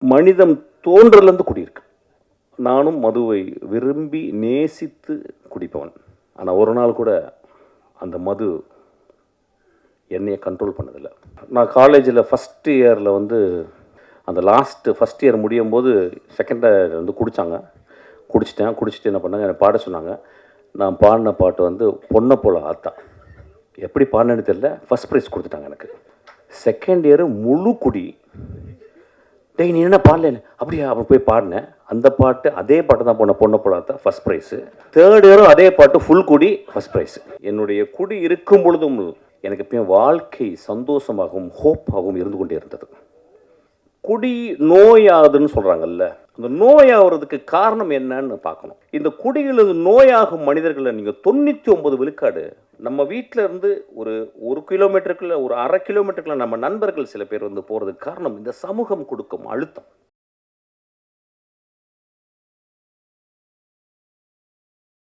மனிதம் தோன்றலேருந்து குடியிருக்கு. நானும் மதுவை விரும்பி நேசித்து குடிப்பவன். ஆனால் ஒரு நாள் கூட அந்த மது என்னையை கண்ட்ரோல் பண்ணதில்லை. நான் காலேஜில் ஃபஸ்ட் இயரில் வந்து அந்த ஃபஸ்ட் இயர் முடியும் போது செகண்ட் இயர் வந்து குடிச்சிட்டு என்ன பண்ணாங்க, என்னை பாட சொன்னாங்க. நான் பாடின பாட்டு வந்து பொண்ணை போல ஆத்தா. எப்படி பாடினேன்னு தெரியல, ஃபஸ்ட் ப்ரைஸ் கொடுத்துட்டாங்க எனக்கு. செகண்ட் இயரு முழு குடி. டேய் நீ என்ன பாடல, அப்படியா? அவன் போய் பாடினேன். அந்த பாட்டு அதே பாட்டு தான் பொண்ணை போல ஆத்தா, ஃபஸ்ட் ப்ரைஸு. தேர்ட் இயரும் அதே பாட்டு ஃபுல் குடி, ஃபஸ்ட் ப்ரைஸு. என்னுடைய குடி இருக்கும் பொழுதும் எனக்கு எப்பயும் வாழ்க்கை சந்தோஷமாகவும் ஹோப்பாகவும் இருந்து கொண்டே இருந்தது. குடி நோயாகுதுன்னு சொல்கிறாங்கல்ல, அந்த நோயாகிறதுக்கு காரணம் என்னன்னு பார்க்கணும். இந்த குடியில் நோயாகும் மனிதர்களை நீங்கள் 99 விழுக்காடு நம்ம வீட்டில் இருந்து ஒரு கிலோமீட்டருக்குள்ள, ஒரு 1/2 கிலோமீட்டருக்குள்ள நம்ம நண்பர்கள் சில பேர் வந்து போகிறதுக்கு காரணம் இந்த சமூகம் கொடுக்கும் அழுத்தம்.